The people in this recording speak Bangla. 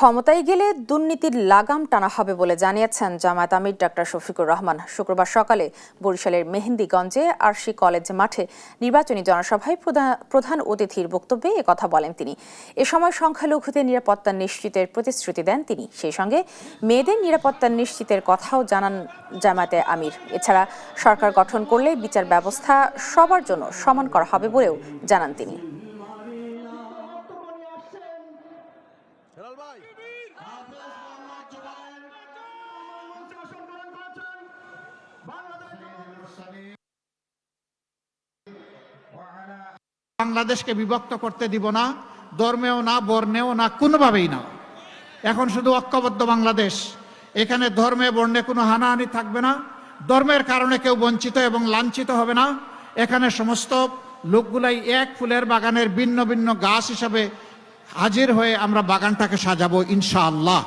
ক্ষমতায় গেলে দুর্নীতির লাগাম টানা হবে বলে জানিয়েছেন জামায়াত আমির ডাক্তার শফিকুর রহমান। শুক্রবার সকালে বরিশালের মেহেন্দিগঞ্জে আরশি কলেজ মাঠে নির্বাচনী জনসভায় প্রধান অতিথির বক্তব্যে একথা বলেন তিনি। এ সময় সংখ্যালঘুদের নিরাপত্তা নিশ্চিতের প্রতিশ্রুতি দেন তিনি। সেই সঙ্গে মেয়েদের নিরাপত্তা নিশ্চিতের কথাও জানান জামায়াতে আমির। এছাড়া সরকার গঠন করলে বিচার ব্যবস্থা সবার জন্য সমান করা হবে বলেও জানান তিনি। বাংলাদেশকে বিভক্ত করতে দিব না, ধর্মেও না, বর্ণেও না, কোনোভাবেই না। এখন শুধু ঐক্যবদ্ধ বাংলাদেশ। এখানে ধর্মে বর্ণে কোনো হানাহানি থাকবে না, ধর্মের কারণে কেউ বঞ্চিত এবং লাঞ্ছিত হবে না। এখানে সমস্ত লোকগুলাই এক ফুলের বাগানের ভিন্ন ভিন্ন গাছ হিসাবে হাজির হয়ে আমরা বাগানটাকে সাজাবো ইনশাআল্লাহ।